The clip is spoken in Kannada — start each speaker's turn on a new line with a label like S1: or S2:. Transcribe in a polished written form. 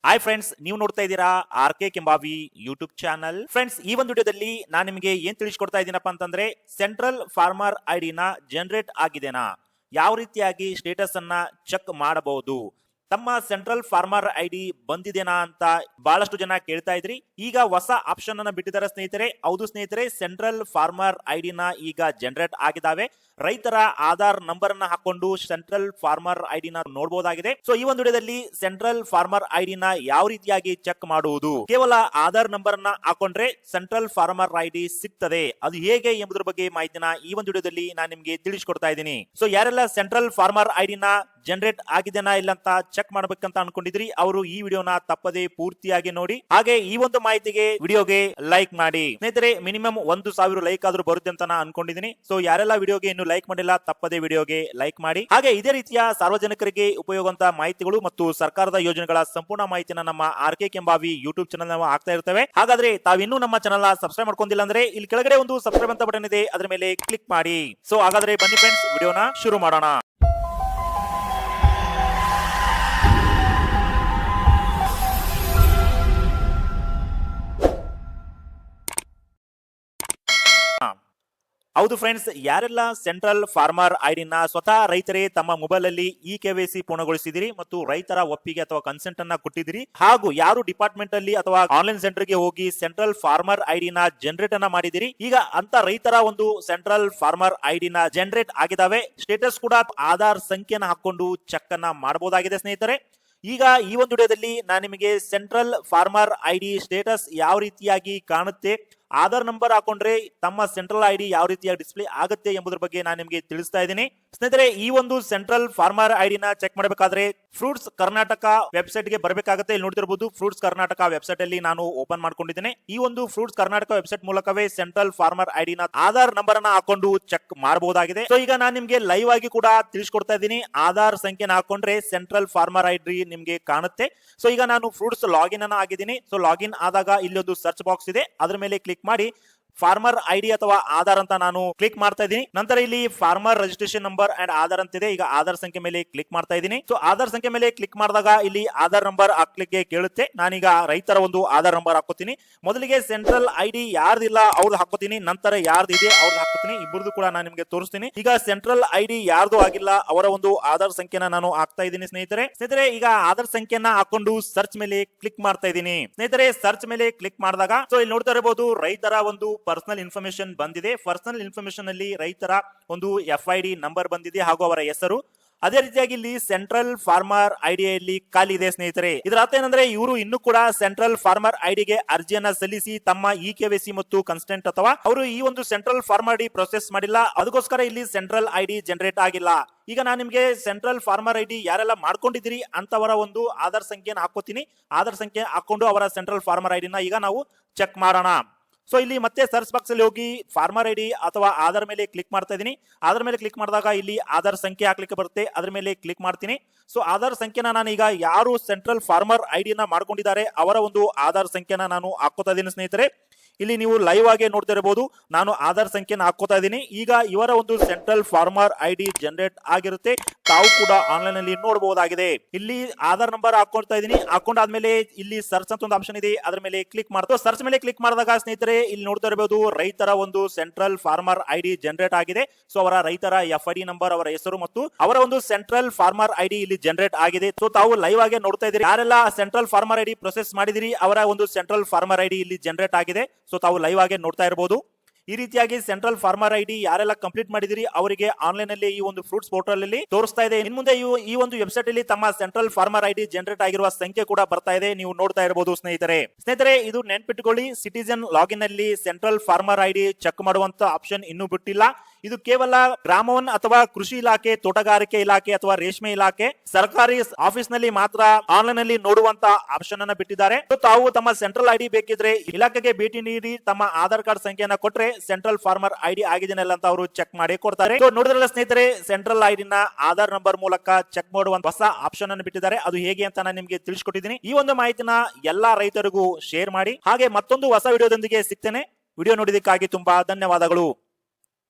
S1: ಹಾಯ್ ಫ್ರೆಂಡ್ಸ್, ನೀವು ನೋಡ್ತಾ ಇದ್ದೀರಾ RK Kembhavi YouTube channel. Friends, ಈ ಒಂದು ವಿಡಿಯೋದಲ್ಲಿ ನಾನು ನಿಮಗೆ ಏನ್ ತಿಳಿಸ್ಕೊಡ್ತಾ ಇದ್ದೀನಪ್ಪ ಅಂತಂದ್ರೆ ಸೆಂಟ್ರಲ್ ಫಾರ್ಮರ್ ಐಡಿನ ಜನರೇಟ್ ಆಗಿದೆನಾ, ಯಾವ ರೀತಿಯಾಗಿ ಸ್ಟೇಟಸ್ ಅನ್ನ ಚೆಕ್ ಮಾಡಬಹುದು, ತಮ್ಮ ಸೆಂಟ್ರಲ್ ಫಾರ್ಮರ್ ಐಡಿ ಬಂದಿದೆನಾ ಅಂತ ಬಹಳಷ್ಟು ಜನ ಕೇಳ್ತಾ ಇದ್ರಿ. ಈಗ ಹೊಸ ಆಪ್ಷನ್ ಅನ್ನ ಬಿಟ್ಟಿದ್ದಾರೆ ಸ್ನೇಹಿತರೆ. ಹೌದು ಸ್ನೇಹಿತರೆ, ಸೆಂಟ್ರಲ್ ಫಾರ್ಮರ್ ಐಡಿನ ಈಗ ಜನರೇಟ್ ಆಗಿದಾವೆ. ರೈತರ ಆಧಾರ್ ನಂಬರ್ ಅನ್ನ ಹಾಕೊಂಡು ಸೆಂಟ್ರಲ್ ಫಾರ್ಮರ್ ಐಡಿನ ನೋಡಬಹುದಾಗಿದೆ. ಸೊ ಈ ಒಂದು ವಿಡಿಯೋದಲ್ಲಿ ಸೆಂಟ್ರಲ್ ಫಾರ್ಮರ್ ಐಡಿನ ಯಾವ ರೀತಿಯಾಗಿ ಚೆಕ್ ಮಾಡುವುದು, ಕೇವಲ ಆಧಾರ್ ನಂಬರ್ ಅನ್ನ ಹಾಕೊಂಡ್ರೆ ಸೆಂಟ್ರಲ್ ಫಾರ್ಮರ್ ಐಡಿ ಸಿಗ್ತದೆ, ಅದು ಹೇಗೆ ಎಂಬುದರ ಬಗ್ಗೆ ಮಾಹಿತಿನ ಈ ಒಂದು ವಿಡಿಯೋದಲ್ಲಿ ನಾನು ನಿಮ್ಗೆ ತಿಳಿಸ್ಕೊಡ್ತಾ ಇದ್ದೀನಿ. ಸೊ ಯಾರೆಲ್ಲ ಸೆಂಟ್ರಲ್ ಫಾರ್ಮರ್ ಐಡಿನ ಜನರೇಟ್ ಆಗಿದೆನಾ ಇಲ್ಲ ಅಂತ ಚೆಕ್ ಮಾಡ್ಬೇಕಂತ ಅನ್ಕೊಂಡಿದ್ರಿ, ಅವರು ಈ ವಿಡಿಯೋನ ತಪ್ಪದೆ ಪೂರ್ತಿಯಾಗಿ ನೋಡಿ. ಹಾಗೆ ಈ ಒಂದು ಮಾಹಿತಿಗೆ ವಿಡಿಯೋಗೆ ಲೈಕ್ ಮಾಡಿ ಸ್ನೇಹಿತರೆ. ಮಿನಿಮಮ್ 1000 ಲೈಕ್ ಆದ್ರೂ ಬರುತ್ತೆ ಅಂತ ನಾನು ಅನ್ಕೊಂಡಿದ್ದೀನಿ. ಸೊ ಯಾರೆಲ್ಲ ವಿಡಿಯೋಗೆ ಇನ್ನು ಲೈಕ್ ಮಾಡಿಲ್ಲ, ತಪ್ಪದೆ ವಿಡಿಯೋಗೆ ಲೈಕ್ ಮಾಡಿ. ಹಾಗೆ ಇದೇ ರೀತಿಯ ಸಾರ್ವಜನಿಕರಿಗೆ ಉಪಯೋಗವಂತ ಮಾಹಿತಿಗಳು ಮತ್ತು ಸರ್ಕಾರದ ಯೋಜನೆಗಳ ಸಂಪೂರ್ಣ ಮಾಹಿತಿನ ನಮ್ಮ RK ಕೆಂಬಾವಿ ಯೂಟ್ಯೂಬ್ ಚಾನಲ್ ನಾವು ಆಗ್ತಾ ಇರ್ತೇವೆ. ಹಾಗಾದ್ರೆ ತಾವಿನ್ನೂ ನಮ್ಮ ಚಾನಲ್ ಸಬ್ಸ್ಕ್ರೈಬ್ ಮಾಡ್ಕೊಂಡಿಲ್ಲ ಅಂದ್ರೆ ಇಲ್ಲಿ ಕೆಳಗಡೆ ಒಂದು ಸಬ್ಸ್ಕ್ರೈಬ್ ಅಂತ ಬಟನ್ ಇದೆ, ಅದರ ಮೇಲೆ ಕ್ಲಿಕ್ ಮಾಡಿ. ಸೊ ಹಾಗಾದ್ರೆ ಬನ್ನಿ ಫ್ರೆಂಡ್ಸ್, ವಿಡಿಯೋನ ಶುರು ಮಾಡೋಣ. ಹೌದು ಫ್ರೆಂಡ್ಸ್, ಯಾರೆಲ್ಲ ಸೆಂಟ್ರಲ್ ಫಾರ್ಮರ್ ಐಡಿನ ಸ್ವತಃ ರೈತರೇ ತಮ್ಮ ಮೊಬೈಲ್ ಅಲ್ಲಿ KYC ಪೂರ್ಣಗೊಳಿಸಿದಿರಿ ಮತ್ತು ರೈತರ ಒಪ್ಪಿಗೆ ಅಥವಾ ಕನ್ಸೆಂಟ್ ಅನ್ನ ಕೊಟ್ಟಿದ್ದೀರಿ, ಹಾಗೂ ಯಾರು ಡಿಪಾರ್ಟ್ಮೆಂಟ್ ಅಲ್ಲಿ ಅಥವಾ ಆನ್ಲೈನ್ ಸೆಂಟರ್ ಗೆ ಹೋಗಿ ಸೆಂಟ್ರಲ್ ಫಾರ್ಮರ್ ಐಡಿನ ಜನರೇಟ್ ಅನ್ನ ಮಾಡಿದಿರಿ, ಈಗ ಅಂತ ರೈತರ ಒಂದು ಸೆಂಟ್ರಲ್ ಫಾರ್ಮರ್ ಐಡಿನ ಜನರೇಟ್ ಆಗಿದಾವೆ. ಸ್ಟೇಟಸ್ ಕೂಡ ಆಧಾರ್ ಸಂಖ್ಯೆನ ಹಾಕೊಂಡು ಚೆಕ್ ಅನ್ನ ಮಾಡಬಹುದಾಗಿದೆ ಸ್ನೇಹಿತರೆ. ಈಗ ಈ ಒಂದು ವಿಡಿಯೋದಲ್ಲಿ ನಾನು ನಿಮಗೆ ಸೆಂಟ್ರಲ್ ಫಾರ್ಮರ್ ಐಡಿ ಸ್ಟೇಟಸ್ ಯಾವ ರೀತಿಯಾಗಿ ಕಾಣುತ್ತೆ, ಆಧಾರ್ ನಂಬರ್ ಹಾಕೊಂಡ್ರೆ ತಮ್ಮ ಸೆಂಟ್ರಲ್ ಐಡಿ ಯಾವ ರೀತಿಯಾಗಿ ಡಿಸ್ಪ್ಲೇ ಆಗುತ್ತೆ ಎಂಬುದರ ಬಗ್ಗೆ ನಾನು ನಿಮಗೆ ತಿಳಿಸ್ತಾ ಇದ್ದೀನಿ ಸ್ನೇಹಿತರೆ. ಈ ಒಂದು ಸೆಂಟ್ರಲ್ ಫಾರ್ಮರ್ ಐಡಿನ ಚೆಕ್ ಮಾಡಬೇಕಾದ್ರೆ ಫ್ರೂಟ್ಸ್ ಕರ್ನಾಟಕ ವೆಬ್ಸೈಟ್ ಗೆ ಬರಬೇಕಾಗುತ್ತೆ. ಇಲ್ಲಿ ನೋಡ್ತಿರಬಹುದು, ಫ್ರೂಟ್ಸ್ ಕರ್ನಾಟಕ ವೆಬ್ಸೈಟ್ ಅಲ್ಲಿ ನಾನು ಓಪನ್ ಮಾಡ್ಕೊಂಡಿದ್ದೇನೆ. ಈ ಒಂದು ಫ್ರೂಟ್ಸ್ ಕರ್ನಾಟಕ ವೆಬ್ಸೈಟ್ ಮೂಲಕವೇ ಸೆಂಟ್ರಲ್ ಫಾರ್ಮರ್ ಐಡಿನ ಆಧಾರ್ ನಂಬರ್ ಅನ್ನ ಹಾಕೊಂಡು ಚೆಕ್ ಮಾಡಬಹುದಾಗಿದೆ. ಸೊ ಈಗ ನಾನು ನಿಮ್ಗೆ ಲೈವ್ ಆಗಿ ಕೂಡ ತಿಳಿಸ್ಕೊಡ್ತಾ ಇದ್ದೀನಿ. ಆಧಾರ್ ಸಂಖ್ಯೆನ ಹಾಕೊಂಡ್ರೆ ಸೆಂಟ್ರಲ್ ಫಾರ್ಮರ್ ಐಡಿ ನಿಮ್ಗೆ ಕಾಣುತ್ತೆ. ಸೊ ಈಗ ನಾನು ಫ್ರೂಟ್ಸ್ ಲಾಗಿನ್ ಅನ್ನ ಆಗಿದ್ದೀನಿ. ಸೊ ಲಾಗಿನ್ ಆದಾಗ ಇಲ್ಲಿ ಒಂದು ಸರ್ಚ್ ಬಾಕ್ಸ್ ಇದೆ, ಅದ್ರ ಮೇಲೆ ಕ್ಲಿಕ್ ಮಾಡಿ ಫಾರ್ಮರ್ ಐಡಿ ಅಥವಾ ಆಧಾರ್ ಅಂತ ನಾನು ಕ್ಲಿಕ್ ಮಾಡ್ತಾ ಇದ್ದೀನಿ. ನಂತರ ಇಲ್ಲಿ farmer registration number and Aadhaar ಅಂತಿದೆ. ಈಗ ಆಧಾರ್ ಸಂಖ್ಯೆ ಮೇಲೆ ಕ್ಲಿಕ್ ಮಾಡ್ತಾ ಇದ್ದೀನಿ. ಸೊ ಆಧಾರ್ ಸಂಖ್ಯೆ ಮೇಲೆ ಕ್ಲಿಕ್ ಮಾಡಿದಾಗ ಇಲ್ಲಿ ಆಧಾರ್ ನಂಬರ್ ಹಾಕ್ಲಿಕ್ಕೆ ಕೇಳುತ್ತೆ. ನಾನೀಗ ರೈತರ ಒಂದು ಆಧಾರ್ ನಂಬರ್ ಹಾಕೋತೀನಿ. ಮೊದಲಿಗೆ ಸೆಂಟ್ರಲ್ ಐಡಿ ಯಾರ್ದಿಲ್ಲ ಅವ್ರದ್ದು ಹಾಕೋತೀನಿ, ನಂತರ ಯಾರ್ದಿದೆ ಅವ್ರದ್ದು ಹಾಕೋತೀನಿ. ಇಬ್ಬರದು ಕೂಡ ನಾನು ನಿಮಗೆ ತೋರಿಸ್ತೀನಿ. ಈಗ ಸೆಂಟ್ರಲ್ ಐಡಿ ಯಾರ್ದು ಆಗಿಲ್ಲ ಅವರ ಒಂದು ಆಧಾರ್ ಸಂಖ್ಯೆನ ನಾನು ಹಾಕ್ತಾ ಇದ್ದೀನಿ ಸ್ನೇಹಿತರೆ. ಈಗ ಆಧಾರ್ ಸಂಖ್ಯೆನ ಹಾಕೊಂಡು ಸರ್ಚ್ ಮೇಲೆ ಕ್ಲಿಕ್ ಮಾಡ್ತಾ ಇದ್ದೀನಿ ಸ್ನೇಹಿತರೆ. ಸರ್ಚ್ ಮೇಲೆ ಕ್ಲಿಕ್ ಮಾಡಿದಾಗ ಸೊ ಇಲ್ಲಿ ನೋಡ್ತಾ ಇರಬಹುದು, ರೈತರ ಒಂದು ಪರ್ಸನಲ್ ಇನ್ಫಾರ್ಮೇಶನ್ ಬಂದಿದೆ. ಪರ್ಸನಲ್ ಇನ್ಫಾರ್ಮೇಶನ್ ಅಲ್ಲಿ ರೈತರ ಒಂದು FID ನಂಬರ್ ಬಂದಿದೆ ಹಾಗೂ ಅವರ ಹೆಸರು. ಅದೇ ರೀತಿಯಾಗಿ ಇಲ್ಲಿ ಸೆಂಟ್ರಲ್ ಫಾರ್ಮರ್ ಐಡಿಯಲ್ಲಿ ಖಾಲಿ ಇದೆ ಸ್ನೇಹಿತರೆ. ಇದರ ಅರ್ಥ ಏನಂದ್ರೆ ಇವರು ಇನ್ನೂ ಕೂಡ ಸೆಂಟ್ರಲ್ ಫಾರ್ಮರ್ ಐಡಿಗೆ ಅರ್ಜಿಯನ್ನ ಸಲ್ಲಿಸಿ ತಮ್ಮ KYC ಮತ್ತು ಕನ್ಸೆಂಟ್ ಅಥವಾ ಅವರು ಈ ಒಂದು ಸೆಂಟ್ರಲ್ ಫಾರ್ಮರ್ ಐಡಿ ಪ್ರೊಸೆಸ್ ಮಾಡಿಲ್ಲ, ಅದಕ್ಕೋಸ್ಕರ ಇಲ್ಲಿ ಸೆಂಟ್ರಲ್ ಐಡಿ ಜನರೇಟ್ ಆಗಿಲ್ಲ. ಈಗ ನಾನು ನಿಮಗೆ ಸೆಂಟ್ರಲ್ ಫಾರ್ಮರ್ ಐಡಿ ಯಾರೆಲ್ಲ ಮಾಡ್ಕೊಂಡಿದ್ದೀರಿ ಅಂತವರ ಒಂದು ಆಧಾರ್ ಸಂಖ್ಯೆನ ಹಾಕೋತೀನಿ. ಆಧಾರ್ ಸಂಖ್ಯೆ ಹಾಕೊಂಡು ಅವರ ಸೆಂಟ್ರಲ್ ಫಾರ್ಮರ್ ಐಡಿನ ಈಗ ನಾವು ಚೆಕ್ ಮಾಡೋಣ. ಸೊ ಇಲ್ಲಿ ಮತ್ತೆ ಸರ್ಚ್ ಬಾಕ್ಸ್ ಅಲ್ಲಿ ಹೋಗಿ ಫಾರ್ಮರ್ ಐಡಿ ಅಥವಾ ಆಧಾರ್ ಮೇಲೆ ಕ್ಲಿಕ್ ಮಾಡ್ತಾ ಇದೀನಿ. ಆಧಾರ್ ಮೇಲೆ ಕ್ಲಿಕ್ ಮಾಡಿದಾಗ ಇಲ್ಲಿ ಆಧಾರ್ ಸಂಖ್ಯೆ ಹಾಕ್ಲಿಕ್ಕೆ ಬರುತ್ತೆ, ಅದ್ರ ಮೇಲೆ ಕ್ಲಿಕ್ ಮಾಡ್ತೀನಿ. ಸೊ ಆಧಾರ್ ಸಂಖ್ಯೆನ ನಾನು ಈಗ ಯಾರು ಸೆಂಟ್ರಲ್ ಫಾರ್ಮರ್ ಐಡಿನ ಮಾಡ್ಕೊಂಡಿದ್ದಾರೆ ಅವರ ಒಂದು ಆಧಾರ್ ಸಂಖ್ಯೆನ ನಾನು ಹಾಕೋತಾ ಇದೀನಿ ಸ್ನೇಹಿತರೆ. ಇಲ್ಲಿ ನೀವು ಲೈವ್ ಆಗಿ ನೋಡ್ತಾ ಇರಬಹುದು, ನಾನು ಆಧಾರ್ ಸಂಖ್ಯೆನ ಹಾಕೋತಾ ಇದ್ದೀನಿ. ಈಗ ಇವರ ಒಂದು ಸೆಂಟ್ರಲ್ ಫಾರ್ಮರ್ ಐಡಿ ಜನರೇಟ್ ಆಗಿರುತ್ತೆ, ತಾವು ಕೂಡ ಆನ್ಲೈನ್ ಅಲ್ಲಿ ನೋಡಬಹುದಾಗಿದೆ. ಇಲ್ಲಿ ಆಧಾರ್ ನಂಬರ್ ಹಾಕೊಳ್ತಾ ಇದೀನಿ. ಹಾಕೊಂಡಾದ್ಮೇಲೆ ಇಲ್ಲಿ ಸರ್ಚ್ ಅಂತ ಒಂದು ಆಪ್ಷನ್ ಇದೆ, ಅದ್ರ ಮೇಲೆ ಕ್ಲಿಕ್ ಮಾಡ್ತಾ ಸರ್ಚ್ ಮೇಲೆ ಕ್ಲಿಕ್ ಮಾಡಿದಾಗ ಸ್ನೇಹಿತರೆ ಇಲ್ಲಿ ನೋಡ್ತಾ ಇರಬಹುದು, ರೈತರ ಒಂದು ಸೆಂಟ್ರಲ್ ಫಾರ್ಮರ್ ಐಡಿ ಜನರೇಟ್ ಆಗಿದೆ. ಸೊ ಅವರ ರೈತರ FID ನಂಬರ್, ಅವರ ಹೆಸರು ಮತ್ತು ಅವರ ಒಂದು ಸೆಂಟ್ರಲ್ ಫಾರ್ಮರ್ ಐಡಿ ಇಲ್ಲಿ ಜನರೇಟ್ ಆಗಿದೆ. ಸೊ ತಾವು ಲೈವ್ ಆಗಿ ನೋಡ್ತಾ ಇದ್ದೀರಿ. ಯಾರೆಲ್ಲ ಸೆಂಟ್ರಲ್ ಫಾರ್ಮರ್ ಐಡಿ ಪ್ರೊಸೆಸ್ ಮಾಡಿದಿರಿ ಅವರ ಒಂದು ಸೆಂಟ್ರಲ್ ಫಾರ್ಮರ್ ಐಡಿ ಇಲ್ಲಿ ಜನರೇಟ್ ಆಗಿದೆ. ಸೊ ತಾವು ಲೈವ್ ಆಗಿ ನೋಡ್ತಾ ಇರಬಹುದು. ಈ ರೀತಿಯಾಗಿ ಸೆಂಟ್ರಲ್ ಫಾರ್ಮರ್ ಐಡಿ ಯಾರೆಲ್ಲ ಕಂಪ್ಲೀಟ್ ಮಾಡಿದಿರಿ ಅವರಿಗೆ ಆನ್ಲೈನ್ ಅಲ್ಲಿ ಈ ಒಂದು ಫ್ರೂಟ್ಸ್ ಪೋರ್ಟಲ್ ಅಲ್ಲಿ ತೋರಿಸ್ತಾ ಇದೆ. ಇನ್ ಮುಂದೆ ಈ ಒಂದು ವೆಬ್ಸೈಟ್ ಅಲ್ಲಿ ತಮ್ಮ ಸೆಂಟ್ರಲ್ ಫಾರ್ಮರ್ ಐಡಿ ಜನರೇಟ್ ಆಗಿರುವ ಸಂಖ್ಯೆ ಕೂಡ ಬರ್ತಾ ಇದೆ, ನೀವು ನೋಡ್ತಾ ಇರಬಹುದು ಸ್ನೇಹಿತರೆ. ಇದು ನೆನ್ಪಿಟ್ಕೊಳ್ಳಿ, ಸಿಟಿಜನ್ ಲಾಗಿನ್ ಅಲ್ಲಿ ಸೆಂಟ್ರಲ್ ಫಾರ್ಮರ್ ಐಡಿ ಚೆಕ್ ಮಾಡುವಂತ ಆಪ್ಷನ್ ಇನ್ನೂ ಬಿಟ್ಟಿಲ್ಲ. ಇದು ಕೇವಲ ಗ್ರಾಮವನ್ ಅಥವಾ ಕೃಷಿ ಇಲಾಖೆ, ತೋಟಗಾರಿಕೆ ಇಲಾಖೆ ಅಥವಾ ರೇಷ್ಮೆ ಇಲಾಖೆ, ಸರ್ಕಾರಿ ಆಫೀಸ್ ನಲ್ಲಿ ಮಾತ್ರ ಆನ್ಲೈನ್ ಅಲ್ಲಿ ನೋಡುವಂತ ಆಪ್ಷನ್ ಅನ್ನ ಬಿಟ್ಟಿದ್ದಾರೆ. ತಾವು ತಮ್ಮ ಸೆಂಟ್ರಲ್ ಐಡಿ ಬೇಕಿದ್ರೆ ಇಲಾಖೆಗೆ ಭೇಟಿ ನೀಡಿ ತಮ್ಮ ಆಧಾರ್ ಕಾರ್ಡ್ ಸಂಖ್ಯೆಯನ್ನ ಕೊಟ್ರೆ ಸೆಂಟ್ರಲ್ ಫಾರ್ಮರ್ ಐಡಿ ಆಗಿದೆನಲ್ಲ ಅಂತ ಅವರು ಚೆಕ್ ಮಾಡಿ ಕೊಡ್ತಾರೆ. ನೋಡಿದ್ರಲ್ಲ ಸ್ನೇಹಿತರೆ, ಸೆಂಟ್ರಲ್ ಐಡಿನ ಆಧಾರ್ ನಂಬರ್ ಮೂಲಕ ಚೆಕ್ ಮಾಡುವಂತ ಹೊಸ ಆಪ್ಷನ್ ಅನ್ನು ಬಿಟ್ಟಿದ್ದಾರೆ. ಅದು ಹೇಗೆ ಅಂತ ನಾನು ನಿಮಗೆ ತಿಳಿಸ್ಕೊಟ್ಟಿದ್ದೀನಿ. ಈ ಒಂದು ಮಾಹಿತಿನ ಎಲ್ಲಾ ರೈತರಿಗೂ ಶೇರ್ ಮಾಡಿ. ಹಾಗೆ ಮತ್ತೊಂದು ಹೊಸ ವಿಡಿಯೋದೊಂದಿಗೆ ಸಿಗ್ತೇನೆ. ವಿಡಿಯೋ ನೋಡಿದಕ್ಕಾಗಿ ತುಂಬಾ ಧನ್ಯವಾದಗಳು.